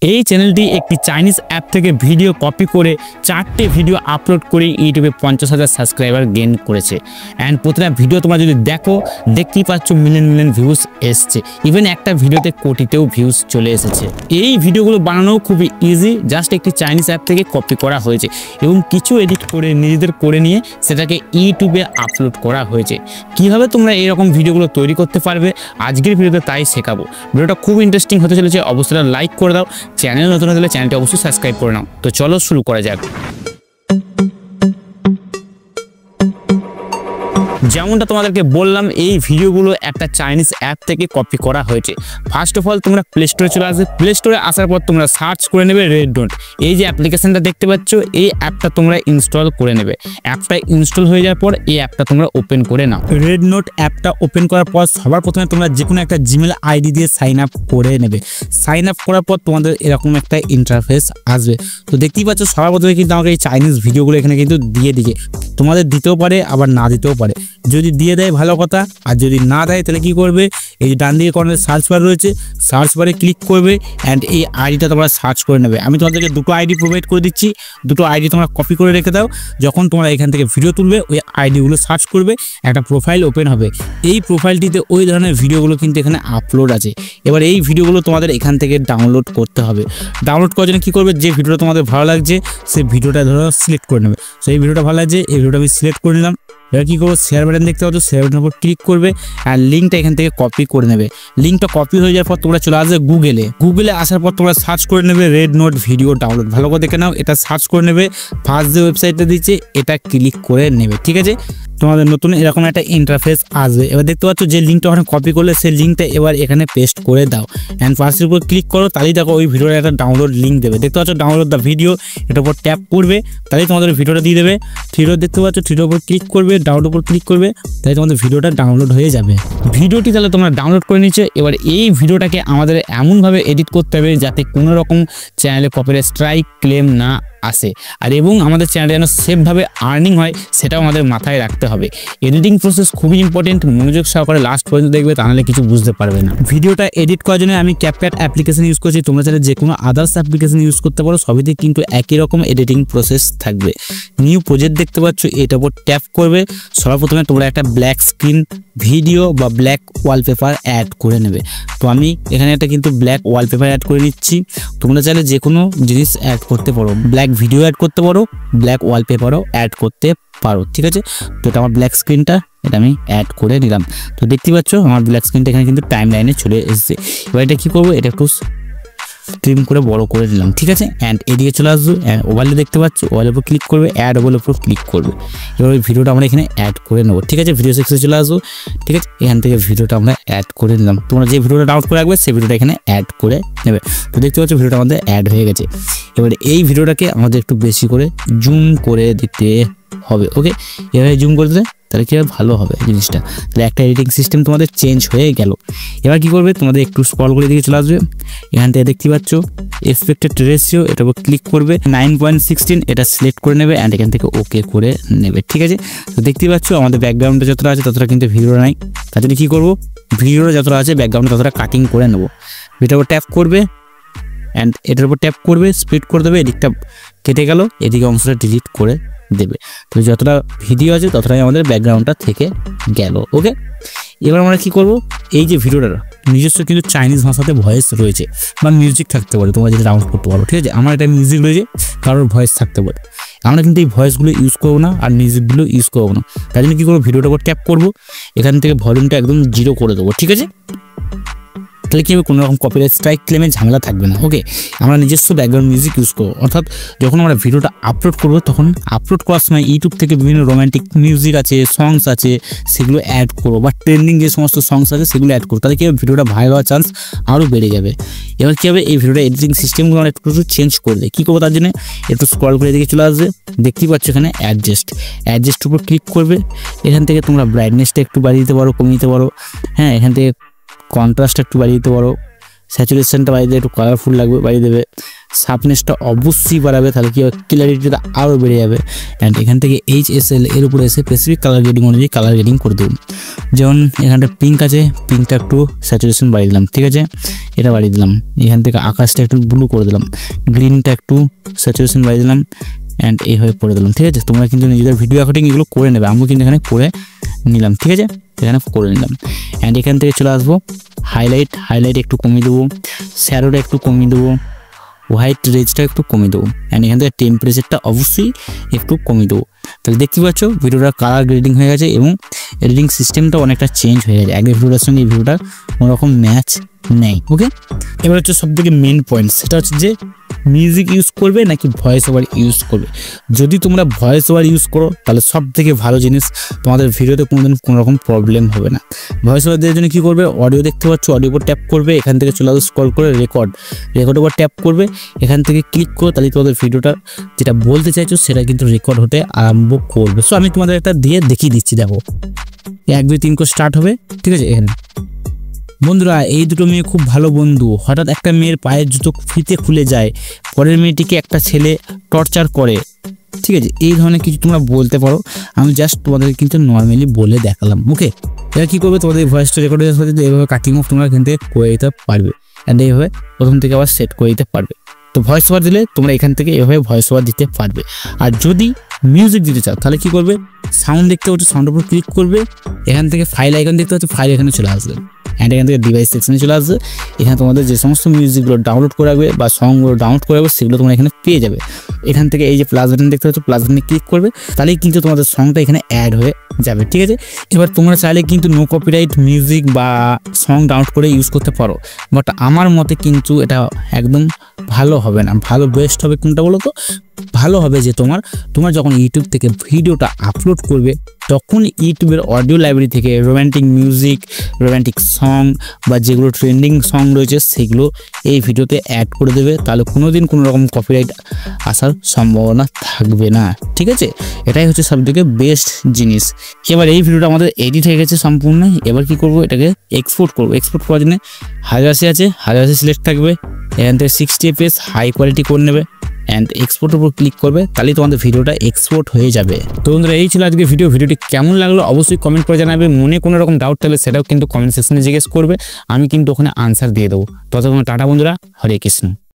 এই চ্যানেলটি একটি চাইনিজ অ্যাপ থেকে ভিডিও কপি করে 4টে ভিডিও আপলোড করে ইউটিউবে 50,000 সাবস্ক্রাইবার গেইন করেছে। অ্যান্ড প্রতিটা ভিডিও তোমরা যদি দেখতেই পাচ্ছ মিলিয়ন ভিউজ এসছে। ইভেন একটা ভিডিওতে কোটিতেও ভিউজ চলে এসেছে। এই ভিডিওগুলো বানানো খুবই ইজি, জাস্ট একটি চাইনিজ অ্যাপ থেকে কপি করা হয়েছে এবং কিছু এডিট করে নিজেদের করে নিয়ে সেটাকে ইউটিউবে আপলোড করা হয়েছে। কিভাবে তোমরা এরকম ভিডিওগুলো তৈরি করতে পারবে আজকের ভিডিওতে তাই শেখাবো। ভিডিওটা খুব ইন্টারেস্টিং হতে চলেছে, অবশ্যই লাইক করে দাও। চ্যানেল নতুন হলে চ্যানেলটি অবশ্যই সাবস্ক্রাইব করে নাও। তো চলো শুরু করা যাক। যেমনটা তোমাদেরকে বললাম, এই ভিডিওগুলো একটা চাইনিজ অ্যাপ থেকে কপি করা হয়েছে। ফার্স্ট অফ অল তোমরা প্লে স্টোরে চলে আসবে। প্লে স্টোরে আসার পর তোমরা সার্চ করে নেবে রেড নোট। এই যে অ্যাপ্লিকেশনটা দেখতে পাচ্ছ, এই অ্যাপটা তোমরা ইনস্টল করে নেবে। অ্যাপটা ইনস্টল হয়ে যাওয়ার পর এই অ্যাপটা তোমরা ওপেন করে নাও। রেড নোট অ্যাপটা ওপেন করার পর সবার প্রথমে তোমরা যে কোনো একটা জিমেল আইডি দিয়ে সাইন আপ করে নেবে। সাইন আপ করার পর তোমাদের এরকম একটা ইন্টারফেস আসবে। তো দেখতেই পাচ্ছ সবার প্রথমে কিন্তু আমাকে এই চাইনিজ ভিডিওগুলো এখানে কিন্তু দিয়ে দিকে, তোমাদের দিতেও পারে আবার না দিতেও পারে। যদি দিয়ে দেয় ভালো কথা, আর যদি না দেয় তাহলে কি করবে, এই ডান দিকে কর্নারে সার্চ বার রয়েছে, সার্চ বারে ক্লিক করবে অ্যান্ড এই আইডিটা তোমরা সার্চ করে নেবে। আমি তোমাদেরকে দুটো আইডি প্রোভাইড করে দিচ্ছি, দুটো আইডি তোমরা কপি করে রেখে দাও। যখন তোমরা এখান থেকে ভিডিও তুলবে ওই আইডিগুলো সার্চ করবে, একটা প্রোফাইল ওপেন হবে। এই প্রোফাইলটিতে ওই ধরনের ভিডিওগুলো কিন্তু এখানে আপলোড আছে। এবার এই ভিডিওগুলো তোমাদের এখান থেকে ডাউনলোড করতে হবে। ডাউনলোড করার জন্য কী করবে, যে ভিডিওটা তোমাদের ভালো লাগছে সেই ভিডিওটা ধরো সিলেক্ট করে নেবে। সো এই ভিডিওটা ভালো লাগছে, এই ভিডিওটা আমি সিলেক্ট করে নিলাম। এবার কী করবো, শেয়ার বাটন দেখতে পাচ্ছ, শেয়ার বাটনের উপর ক্লিক করবে আর লিঙ্কটা এখান থেকে কপি করে নেবে। লিঙ্কটা কপি হয়ে যাওয়ার পর তোমরা চলে আসবে গুগলে আসার পর তোমরা সার্চ করে নেবে রেড নোট ভিডিও ডাউনলোড। ভালো করে দেখে নাও, এটা সার্চ করে নেবে। ফার্স্ট যে ওয়েবসাইটটা দিচ্ছে এটা ক্লিক করে নেবে, ঠিক আছে। তোমাদের নতুন এরকম একটা ইন্টারফেস আসবে। এবার দেখতে পাচ্ছ যে লিঙ্কটা ওখানে কপি করলে সেই লিঙ্কটা এবার এখানে পেস্ট করে দাও অ্যান্ড ফার্স্টের উপর ক্লিক করো, তাহলেই দেখো ওই ভিডিওর একটা ডাউনলোড লিঙ্ক দেবে। দেখতে পাচ্ছ ডাউনলোড দ্য ভিডিও, এটার উপর ট্যাপ করবে, তাহলেই তোমাদের ভিডিওটা দিয়ে দেবে। থ্রিডো দেখতে পাচ্ছ, থ্রিডোর উপর ক্লিক করবে, ডাউনলোড উপর ক্লিক করবে, তাহলে তোমাদের ভিডিওটা ডাউনলোড হয়ে যাবে। ভিডিওটি তাহলে তোমরা ডাউনলোড করে নিচ্ছ। এবার এই ভিডিওটাকে আমাদের এমনভাবে এডিট করতে হবে যাতে কোনো রকম চ্যানেলে কপিরাইট স্ট্রাইক ক্লেম না আসে, আর এবং আমাদের চ্যানেলে যেন সেফভাবে আর্নিং হয় সেটাও আমাদের মাথায় রাখতে হবে। এডিটিং প্রসেস খুবই ইম্পর্টেন্ট, মনোযোগ সহকারে লাস্ট পর্যন্ত দেখবে, তাহলে কিছু বুঝতে পারবে না। ভিডিওটা এডিট করার জন্য আমি ক্যাপকাট অ্যাপ্লিকেশন ইউজ করছি, তোমরা চাইলে যে কোনো আদার্স অ্যাপ্লিকেশন ইউজ করতে পারো, সবইতে কিন্তু একই রকম এডিটিং প্রসেস থাকবে। নিউ প্রজেক্ট দেখতে পাচ্ছ, এটার উপর ট্যাপ করবে। সর্বপ্রথমে তোমরা একটা ব্ল্যাক স্ক্রিন ভিডিও বা ব্ল্যাক ওয়ালপেপার অ্যাড করে নেবে। তো আমি এখানে একটা কিন্তু ব্ল্যাক ওয়ালপেপার অ্যাড করে নিচ্ছি। তোমরা চাইলে যে কোনো জিনিস অ্যাড করতে পারো, ব্ল্যাক ভিডিও অ্যাড করতে পারো, ব্ল্যাক ওয়ালপেপারও অ্যাড করতে পারো, ঠিক আছে। তো এটা আমার ব্ল্যাক স্ক্রিনটা এটা আমি অ্যাড করে নিলাম। তো দেখতে পাচ্ছ আমার ব্ল্যাক স্ক্রিনটা এখানে কিন্তু টাইম লাইনে চলে এসেছে। এবার এটা কী করবো, এটা একটু ট্রিম করে বড় করে নিলাম, ঠিক আছে। অ্যান্ড এদিকে চলে আসবো, ওভারলে দেখতে পাচ্ছ, ওভারলের উপর ক্লিক করবে, অ্যাড ওভারলের উপর ক্লিক করবে। এবার ওই ভিডিওটা আমরা এখানে অ্যাড করে নেবো, ঠিক আছে। ভিডিও সেকশনে চলে আসবো, ঠিক আছে। এখান থেকে ভিডিওটা আমরা অ্যাড করে নিলাম। তোমরা যে ভিডিওটা ডাউনলোড করে রাখবে সেই ভিডিওটা এখানে অ্যাড করে নেবে। তো দেখতে পাচ্ছ ভিডিওটা আমাদের অ্যাড হয়ে গেছে। এবার এই ভিডিওটাকে আমাদের একটু বেশি করে জুম করে দিতে হবে, ওকে। এভাবে জুম করে দিলে তাহলে কি ভালো হবে জিনিসটা। তাহলে একটা এডিটিং সিস্টেম তোমাদের চেঞ্জ হয়ে গেল। এবার কি করবে, তোমাদের একটু স্ক্রল করে দিকে চলে আসবে। এখান থেকে দেখতে পাচ্ছ এক্সপেক্টেড রেশিও, এটার উপর ক্লিক করবে, 9.16 এটা সিলেক্ট করে নেবে অ্যান্ড এখান থেকে ওকে করে নেবে, ঠিক আছে। তো দেখতে পাচ্ছ আমাদের ব্যাকগ্রাউন্ডে যতটা আছে ততটা কিন্তু ভিডিও নাই। তার জন্য কী করবো, ভিডিওটা যতটা আছে ব্যাকগ্রাউন্ডে ততটা কাটিং করে নেবো। এটার উপর ট্যাপ করবে অ্যান্ড এটার উপর ট্যাপ করবে, স্প্লিট করে দেবে, এদিকটা কেটে গেল, এদিকে অংশটা ডিলিট করে দেবে। তো যতটা ভিডিও আছে ততটাই আমাদের ব্যাকগ্রাউন্ডটা থেকে গেল, ওকে। এবার আমরা কি করব, এই যে ভিডিওটার নিজস্ব কিন্তু চাইনিজ ভাষাতে ভয়েস রয়েছে বা মিউজিক থাকতে পারে, তোমরা যেটা ডাউনলোড করতে পারো, ঠিক আছে। আমার এটা মিউজিক রয়েছে, কারোর ভয়েস থাকতে পারে। আমরা কিন্তু এই ভয়েসগুলো ইউজ করবো না আর মিউজিকগুলো ইউজ করবো না। তাই জন্য কী করবো, ভিডিওটার উপর ট্যাপ করবো, এখান থেকে ভলিউমটা একদম 0 করে দেবো, ঠিক আছে। তাহলে কী হবে, কোনো রকম কপিরাইট স্ট্রাইক ক্লেমের ঝামেলা থাকবে না, ওকে। আমরা নিজস্ব ব্যাকগ্রাউন্ড মিউজিক ইউজ করবো, অর্থাৎ যখন আমরা ভিডিওটা আপলোড করবো তখন আপলোড করার সময় ইউটিউব থেকে বিভিন্ন রোম্যান্টিক মিউজিক আছে, সংস আছে, সেগুলো অ্যাড করবো, বা ট্রেন্ডিং যে সমস্ত সংস আছে সেগুলো অ্যাড করবো। তাহলে কী হবে, ভিডিওটা ভাইরাল হওয়ার চান্স আরও বেড়ে যাবে। এবার কী হবে, এই ভিডিওটা এডিটিং সিস্টেমগুলো আমরা একটু চেঞ্জ করে দিই। কী করবো, তার জন্য একটু স্ক্রল করে দিকে চলে আসবে। দেখতেই পাচ্ছ এখানে অ্যাডজাস্টের উপর ক্লিক করবে। এখান থেকে তোমরা ব্রাইটনেসটা একটু বাড়িয়ে দিতে পারো, কমিয়ে দিতে পারো, হ্যাঁ। এখান থেকে কন্ট্রাস্টটা একটু বাড়িয়ে দিতে পারো, স্যাচুরেশনটা বাড়িয়ে দিলে একটু কালারফুল লাগবে, বাড়িয়ে দেবে। শার্পনেসটা অবশ্যই বাড়াবে, তাহলে কি ক্লিয়ারিটিটা আরও বেড়ে যাবে। অ্যান্ড এখান থেকে HSL এর উপরে এসে স্পেসিফিক কালার গ্রেডিং অনুযায়ী কালার গ্রেডিং করে দেবো। যেমন এখানটা পিঙ্ক আছে, পিঙ্কটা একটু স্যাচুরেশন বাড়িয়ে দিলাম, ঠিক আছে, এটা বাড়িয়ে দিলাম। এখান থেকে আকাশটা একটু ব্লু করে দিলাম, গ্রিনটা একটু স্যাচুরেশন বাড়িয়ে দিলাম, অ্যান্ড এইভাবে করে দিলাম, ঠিক আছে। তোমরা কিন্তু নিজেদের ভিডিও রেকর্ডিং এগুলো করে নেবে, আমিও কিন্তু এখানে করে নিলাম, ঠিক আছে, এখানে করে নিলাম। অ্যান্ড এখান থেকে চলে আসবো হাইলাইট একটু কমিয়ে দেবো, শ্যাডোটা একটু কমিয়ে দেবো, হোয়াইট রেজটা একটু কমিয়ে দেবো, অ্যান্ড এখান থেকে টেম্পারেচারটা অবশ্যই একটু কমিয়ে দেবো। তাহলে দেখতে পাচ্ছ ভিডিওটা কালার গ্রেডিং হয়ে গেছে এবং এডিটিং সিস্টেমটা অনেকটা চেঞ্জ হয়ে গেছে। আগের ভিডিওটার সঙ্গে এই ভিডিওটা কোনোরকম ম্যাচ নেই। ওকে, এবার হচ্ছে সবথেকে মেন পয়েন্ট, সেটা হচ্ছে যে মিউজিক ইউজ করবে নাকি ভয়েস ওভার ইউজ করবে। যদি তোমরা ভয়েস ওভার ইউজ করো তাহলে সব থেকে ভালো জিনিস, তোমাদের ভিডিওতে কোনোদিন কোনো রকম প্রবলেম হবে না। ভয়েস ওভার দেওয়ার জন্য কী করবে, অডিও দেখতে পাচ্ছ, অডিও উপর ট্যাপ করবে, এখান থেকে চলে আসবে স্ক্রল করে রেকর্ড উপর ট্যাপ করবে, এখান থেকে ক্লিক করো, তাহলে তোমাদের ভিডিওটা যেটা বলতে চাইছো সেটা কিন্তু রেকর্ড হতে আরম্ভ করবে। সো আমি তোমাদের একটা দিয়ে দেখিয়ে দিচ্ছি, দেখো 1 2 3 করে স্টার্ট হবে, ঠিক আছে। এখানে বন্ধুরা, এই দুটো মেয়ে খুব ভালো বন্ধু, হঠাৎ একটা মেয়ের পায়ের জুতো ফিতে খুলে যায়, পরের মেয়েটিকে একটা ছেলে টর্চার করে, ঠিক আছে, এই ধরনের কিছু তোমরা বলতে পারো। আমি জাস্ট তোমাদের কিন্তু নর্মালি বলে দেখালাম। ওকে, এবার কী করবে, তোমাদের ভয়েসটা রেকর্ড হয়ে যাবে, এইভাবে কাটিং অফ তোমরা এখান থেকে করে দিতে পারবে, অ্যান্ড এইভাবে প্রথম থেকে আবার সেট করে দিতে পারবে। তো ভয়েস ওভার দিলে তোমরা এখান থেকে এভাবে ভয়েস ওভার দিতে পারবে। আর যদি মিউজিক দিতে চাও তাহলে কী করবে, সাউন্ড দেখতে হচ্ছে, সাউন্ডের উপর ক্লিক করবে, এখান থেকে ফাইল আইকন দেখতে হচ্ছে, ফাইল এখানে চলে আসবে, অ্যান্ড এখান থেকে ডিভাইস সেকশনে চলে আসবে। এখানে তোমাদের যে সমস্ত মিউজিকগুলো ডাউনলোড করে রাখবে বা সংগুলো ডাউনলোড করে রাখবে সেগুলো তোমরা এখানে পেয়ে যাবে। এখান থেকে এই যে প্লাস বাটন দেখতে হচ্ছে, প্লাস বাটনে ক্লিক করবে, তাহলেই কিন্তু তোমাদের সংটা এখানে অ্যাড হয়ে যাবে, ঠিক আছে। এবার তোমরা চাইলে কিন্তু নো কপিরাইট মিউজিক বা সং ডাউনলোড করে ইউজ করতে পারো, বাট আমার মতে কিন্তু এটা একদম ভালো হবে না। ভালো বেস্ট হবে কোনটা বলো তো, ভালো হবে যে তোমার যখন ইউটিউব থেকে ভিডিওটা আপলোড করবে তখন ইউটিউবের অডিও লাইব্রেরি থেকে রোম্যান্টিক মিউজিক, রোম্যান্টিক সং বা যেগুলো ট্রেন্ডিং সং রয়েছে সেগুলো এই ভিডিওতে অ্যাড করে দেবে, তাহলে কোনোদিন কোনো রকম কপিরাইট আসার সম্ভাবনা থাকবে না, ঠিক আছে। এটাই হচ্ছে সবথেকে বেস্ট জিনিস। এবার এই ভিডিওটা আমাদের এডিট হয়ে গেছে সম্পূর্ণ। এবার কি করব, এটাকে এক্সপোর্ট করব। এক্সপোর্ট করার জন্য হাজারসি আছে, হাজারসি সিলেক্ট থাকবে, এখান থেকে 60 fps হাই কোয়ালিটি করে নেবে, অ্যান্ড এক্সপোর্টের উপর ক্লিক করবে, তাহলেই তোমাদের ভিডিওটা এক্সপোর্ট হয়ে যাবে। তো বন্ধুরা, এই ছিল আজকে ভিডিওটি কেমন লাগলো অবশ্যই কমেন্ট করে জানাবে। মনে কোনো রকম ডাউট থাকলে সেটাও কিন্তু কমেন্ট সেকশনে জিজ্ঞেস করবে, আমি কিন্তু ওখানে আনসার দিয়ে দেবো। ততক্ষণ টাটা বন্ধুরা, হরে কৃষ্ণ।